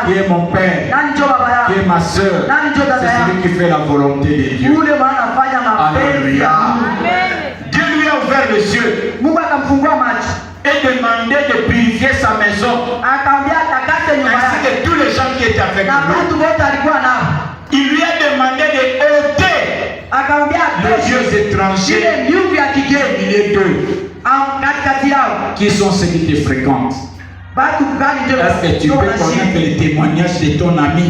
qui est mon père, qui est ma soeur, c'est celui qui fait la volonté de Dieu. Alléluia. Dieu lui a ouvert les yeux et demandé de purifier sa maison, ainsi que tous les gens qui étaient avec lui. Il lui a demandé de ôter les dieux étrangers. Il est deux. Qui sont ceux qui te fréquentent? Est-ce que tu peux connaître les témoignages de ton ami?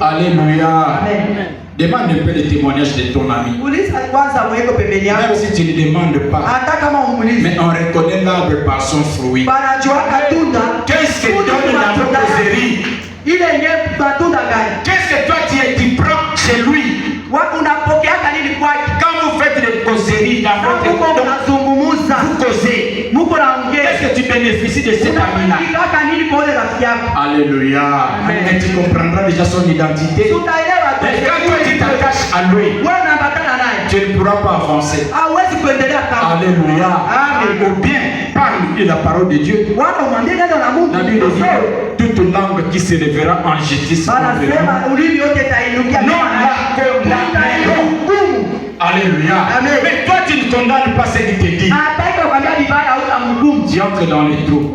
Alléluia. Demande un peu les témoignages de ton ami. Même si tu ne demandes pas, mais on reconnaît l'arbre par son fruit. Qu'est-ce que donne la causerie? Qu'est-ce que toi tu prends chez lui? Quand vous faites des causeries dans votre vous causez. Est-ce que tu bénéficies de cet ami-là? Alléluia. Et tu comprendras déjà son identité. Et quand toi tu t'attaches à lui, tu ne pourras pas avancer. Alléluia. Ou bien, parle de la parole de Dieu. La Bible dit toute langue qui se lèvera en justice. Non, alléluia. Mais toi tu ne condamnes pas ce qu'il te dit. Tu entres dans les trous.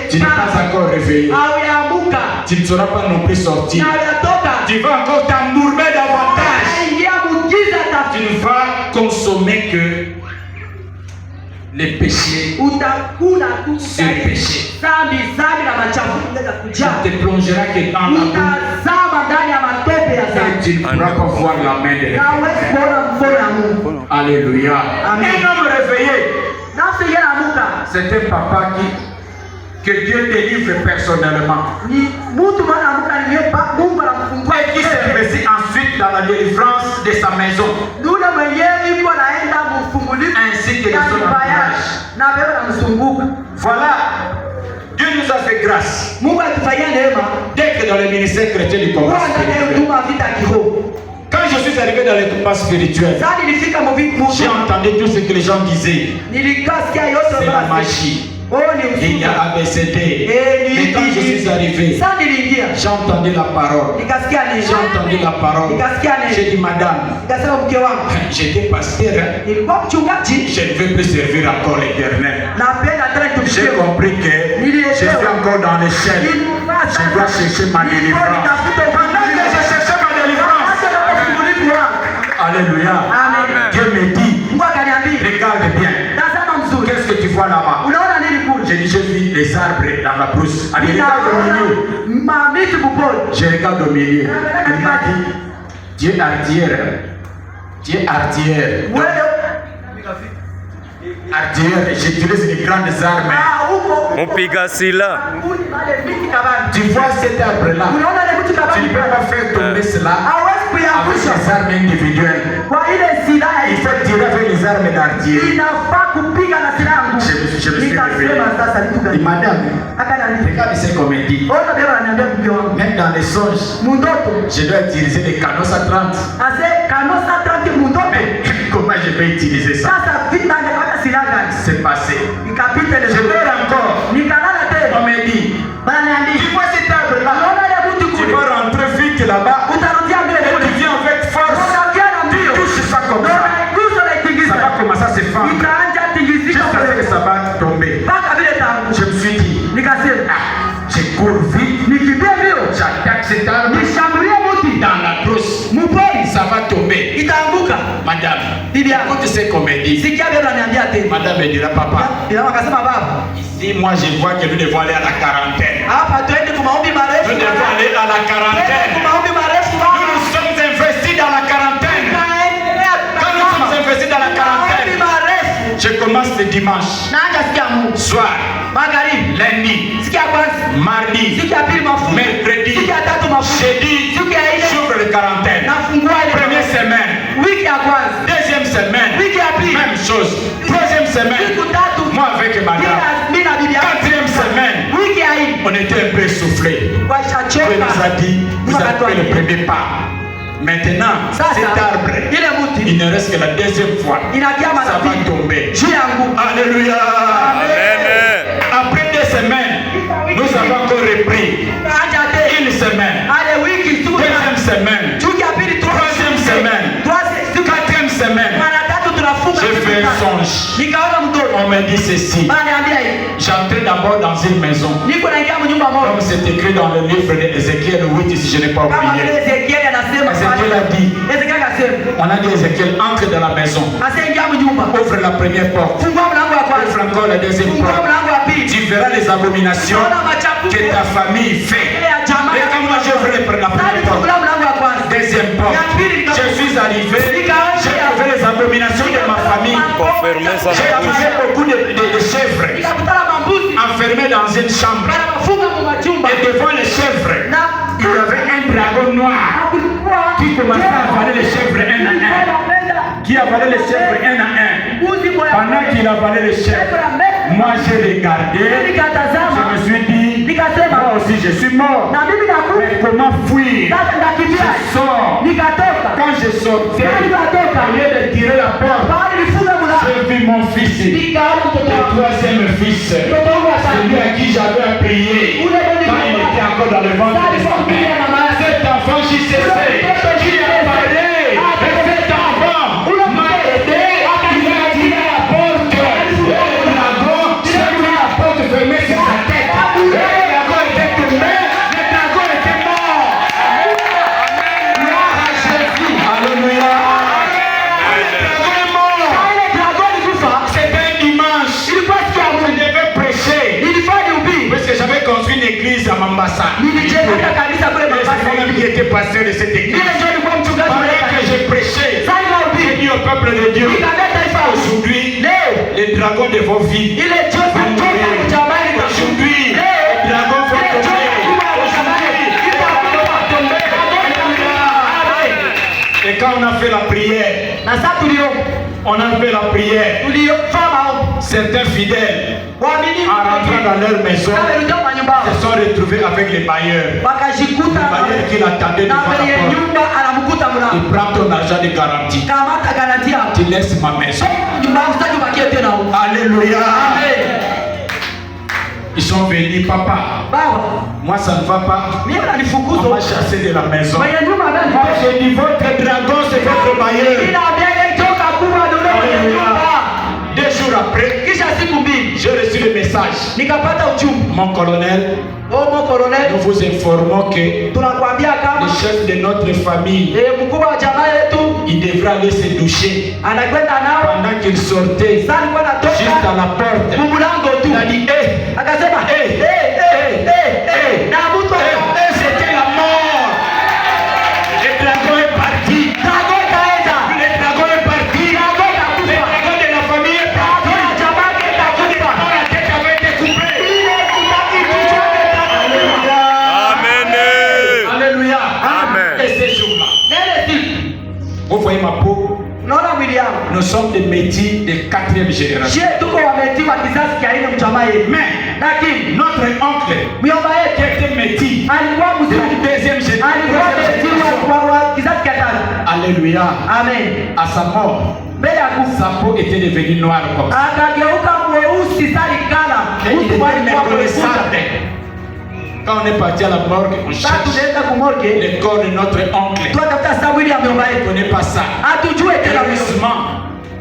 Tu n'es pas encore réveillé. Tu ne sauras pas non plus sortir. Tu vas encore t'embourber davantage. Tu ne vas consommer que les péchés sur les péchés. Tu te plongeras que dans la boue. Et tu ne pourras pas voir la main de l'Éternel. Alléluia. Un homme réveillé, c'est un papa que Dieu délivre personnellement. Et qui s'investit ensuite dans la délivrance de sa maison. Ainsi que de son entourage. Voilà. Dieu nous a fait grâce. Dès que dans le ministère chrétien du combat spirituel, quand je suis arrivé dans le combat spirituel, j'ai entendu tout ce que les gens disaient. C'est la magie. Il y a ABCD. Mais quand je suis arrivé, j'ai entendu la parole. J'ai dit, madame, j'étais pasteur. Je ne veux plus servir encore l'Éternel. J'ai compris que je suis encore dans l'échelle. Je dois chercher ma délivrance. Pendant que je cherchais ma délivrance, alléluia. Dieu me dit, regarde bien. Qu'est-ce que tu vois là-bas? J'ai dit, je vis les arbres dans la brousse. Je regarde au milieu. Je regarde au milieu. Il m'a dit, Dieu ardière. Dieu ardière. Ardière, j'utilise les grandes armes. Mon Pigasila. Tu vois cet arbre-là? Tu ne peux pas faire tomber cela avec les armes individuelles. Il faut tirer avec les armes d'ardière. Je me suis réveillé. Et madame, regarde ce qu'on me dit. Même dans les songes, je dois utiliser les canaux 130. Mais comment je vais utiliser ça? C'est passé. Je dors encore. On me dit, tu vois cet arbre-là, tu vas rentrer vite là-bas et tu viens avec force. Tu touches ça comme ça. Ça va commencer à se fendre jusqu'à ce que ça va tomber. Je me suis dit, je cours vite, j'attaque cet arbre dans la brousse. Ça va tomber. Madame, écoute ce qu'on me dit. Madame me dira, papa, ici moi je vois que nous devons aller à la quarantaine. Nous devons aller à la quarantaine. Nous nous sommes investis dans la quarantaine. Quand nous sommes investis dans la quarantaine, je commence le dimanche soir, lundi, mardi, mercredi, jeudi, j'ouvre le quarantaine. Première semaine, deuxième semaine, même chose. Troisième semaine, moi avec madame. Quatrième semaine, on était un peu essoufflé. Dieu nous a dit, vous avez fait le premier pas. Maintenant, cet arbre, il ne reste que la deuxième fois. Ça va tomber. Alléluia. Amen. Après 2 semaines, nous On me dit ceci. J'entrais d'abord dans une maison. Comme c'est écrit dans le livre d'Ézéchiel 8, si je n'ai pas oublié. Ézéchiel a dit. On a dit Ézéchiel, entre dans la maison. Ouvre la première porte. Ouvre encore la deuxième porte. Tu verras les abominations que ta famille fait. Et quand moi j'ouvre la première porte, deuxième porte, je suis arrivé, j'ai trouvé les abominations de ma famille. J'ai trouvé beaucoup de chèvres enfermés dans une chambre. Et devant les chèvres, il y avait un dragon noir qui commençait à avaler les chèvres un à un. Qui avalait les chèvres un à un. Pendant qu'il avalait les chèvres, moi j'ai regardé, je me suis dit, moi aussi je suis mort. Mais comment fuir? Je sors. Quand je sortais, au lieu de tirer la porte, j'ai vu mon fils, le troisième fils, celui à qui j'avais prié quand il était encore dans le ventre de sa mère. Cet enfant qui s'est fait, qui a parlé, et cet enfant m'a aidé, il a tiré la porte, et le dragon, j'ai vu la porte fermée sur sa tête, et le dragon était tombé, le dragon était mort. Gloire à Jésus. Alléluia. Le dragon est mort. C'était un dimanche. Je devais prêcher. Parce que j'avais construit une église à Mambasa. C'est moi-même qui était pasteur de cette église. Pendant que j'ai prêché, j'ai dit au peuple de Dieu, aujourd'hui, les dragons de vos vies vont mourir. Aujourd'hui, les dragons vont tomber. Et quand on a fait la prière, certains fidèles, en rentrant dans leur maison, se sont retrouvés avec les bailleurs. Les bailleurs qui l'attendaient devant la porte. Il prend ton argent de garantie. Tu laisses ma maison. Alléluia. Ils sont venus, papa. Moi ça ne va pas. On m'a chassé de la maison. Moi j'ai dit votre dragon c'est votre bailleur. Alléluia. 2 jours après, j'ai reçu le message. Mon colonel, nous vous informons que le chef de notre famille, il devra aller se doucher. Pendant qu'il sortait, juste à la porte, il a dit c'était la mort. Le dragon est parti. Le dragon est parti. Le dragon de la famille est parti. La tête avait été coupée. Alléluia. Amen. Et ces jours-là, vous voyez ma peau? Nous sommes des métis de 4e génération. Mais notre oncle qui était métis de 2e génération. Alléluia. Amen. À sa mort, sa peau était devenue noire comme ça. Et il était méconnaissable. Quand on est parti à la morgue, on cherche le corps de notre oncle. On ne connaît pas ça. Heureusement,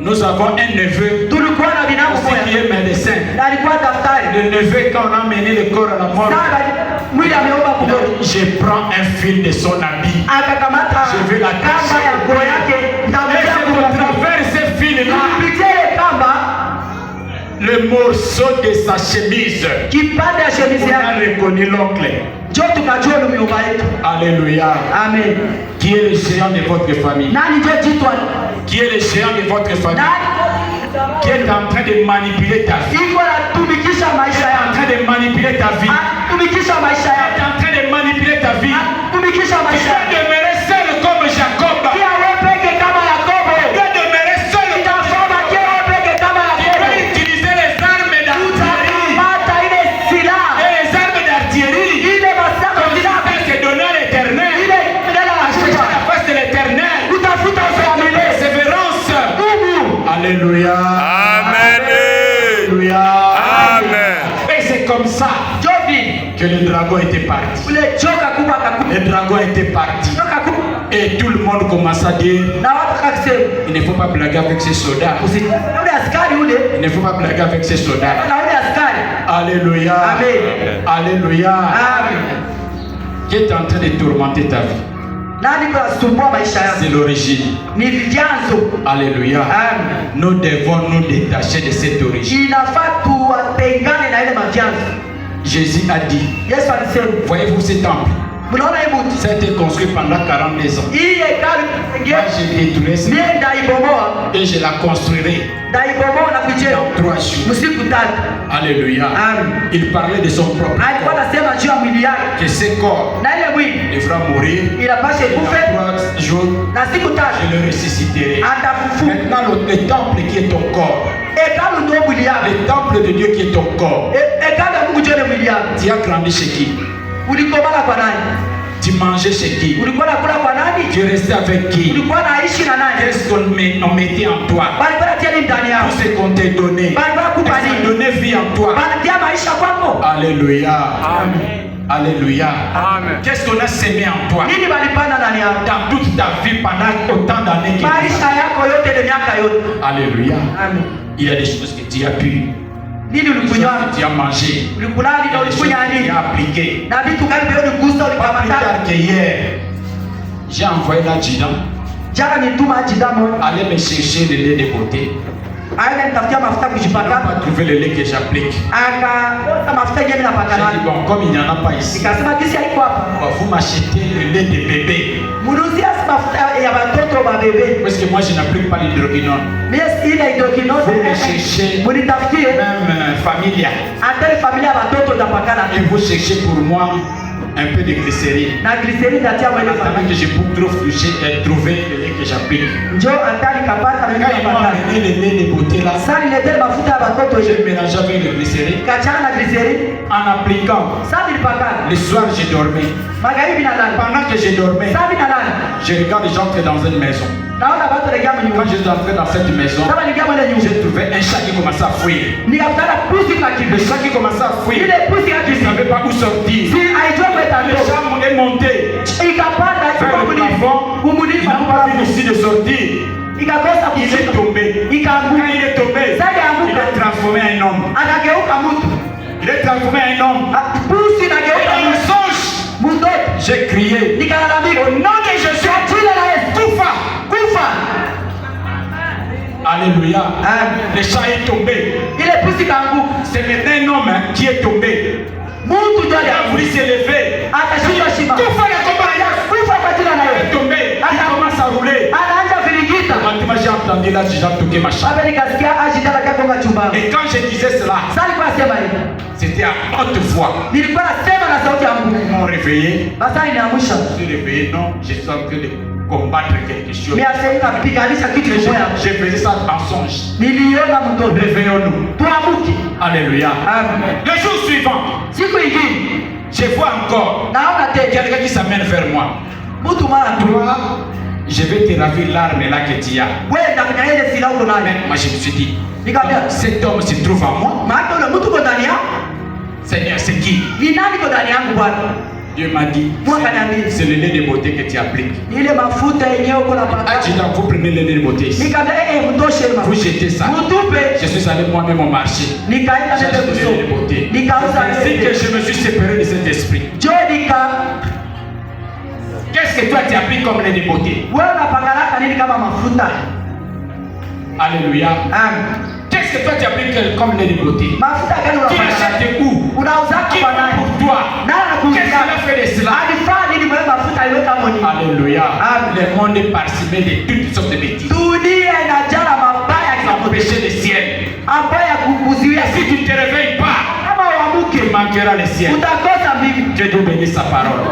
nous avons un neveu aussi qui est médecin. Le neveu, quand on a mené le corps à la morgue, je prends un fil de son habit. Je vais l'attacher. Et c'est à travers ce fil-là, le morceau de sa chemise, on a reconnu l'oncle. Alléluia. Amen. Qui est le géant de votre famille? Qui est le géant de votre famille? Qui est en train de manipuler ta vie? Qui est en train de manipuler ta vie? Qui est en train de manipuler ta vie? Tu dois demeurer seul comme Jacob. Tu dois demeurer seul comme Jacob. Tu dois utiliser les armes d'artillerie. Et les armes d'artillerie. Comme ça c'est donné à l'éternel. Acheter la face de l'éternel. Persévérance. Alléluia. Amen. Alléluia. Amen. Et c'est comme ça que le dragon était parti. Le dragon était parti. Et tout le monde commence à dire, il ne faut pas blaguer avec ces soldats. Il ne faut pas blaguer avec ces soldats. Alléluia. Amen. Alléluia. Amen. Qui est en train de tourmenter ta vie? C'est l'origine. Alléluia. Amen. Nous devons nous détacher de cette origine. Jésus a dit, voyez-vous ce temple? Ça a été construit pendant 42 ans. Moi, j'ai détruit ça et je la construirai dans 3 jours. Alléluia. Il parlait de son propre corps, que ce corps devra mourir et dans 3 jours je le ressusciterai. Maintenant le temple qui est ton corps, le temple de Dieu qui est ton corps, tu as grandi chez qui? Tu mangeais chez qui? Tu restais avec qui? Qu'est-ce qu'on mettait en toi? Tout ce qu'on t'a donné, est-ce qu'on donnait vie en toi? Alléluia. Amen. Alléluia. Amen. Qu'est-ce qu'on a sémé en toi dans toute ta vie pendant autant d'années? Alléluia. Amen. Il y a des choses que tu as pu, tu as mangé, tu as appliqué. Pas plus tard que hier, j'ai envoyé l'adjudant aller me chercher le lait de beauté. Je n'ai pas trouvé le lait que j'applique. J'ai dit bon, comme il n'y en a pas ici, vous m'achetez le lait de bébé. Parce que moi je n'applique pas l'hydroquinone. Vous me cherchez même familia. Et vous cherchez pour moi un peu de glycérine. Avant que je puisse trouver le lait que j'applique. Quand ils m'ont amené le lait de beauté là, j'ai mélangé avec le glycérine. En appliquant, le soir je dormais. Pendant que je dormais, je regarde les gens qui sont dans une maison. Quand je suis entré dans cette maison, j'ai trouvé un chat qui commençait à fuir. Le chat qui commençait à fuir, je ne savais pas où sortir. Le chat est monté vers le plafond. Il n'a pas vu ici de sortir. Il est tombé. Quand il est tombé, il est transformé en homme. Il est transformé en homme. Et dans le songe, j'ai crié au nom de Jésus, Koufa. Alléluia. Le chat est tombé. C'est maintenant un homme qui est tombé. Il a voulu s'élever. Koufa est tombé. Il commence à rouler. Maintenant j'ai entendu là, j'ai toqué ma chambre. Et quand je disais cela, c'était à haute voix. Ils m'ont réveillé. Je suis réveillé, non, je suis en train de combattre quelque chose. Je faisais ça en songe. Réveillons-nous. Alléluia. Le jour suivant, je vois encore quelqu'un qui s'amène vers moi. Toi, je vais te raver l'arme là que tu as. Moi je me suis dit, cet homme se trouve en moi. Seigneur, c'est qui? Dieu m'a dit, c'est le lait de beauté que tu appliques. Adjudant, vous prenez le lait de beauté ici. Vous jetez ça. Je suis allé moi-même au marché. J'ai acheté le lait de beauté. C'est ainsi que je me suis séparé de cet esprit. Qu'est-ce que toi tu appliques comme lait de beauté? Alléluia. Qu'est-ce que toi tu appliques comme lait de beauté? Qui achète où? Qui va pour toi? Qu'est-ce qu'il a fait de cela? Alléluia. Le monde est parsemé de toutes sortes de bêtises. Ça empêche le ciel. Et si tu ne te réveilles pas, tu manqueras le ciel. Que Dieu bénisse sa parole.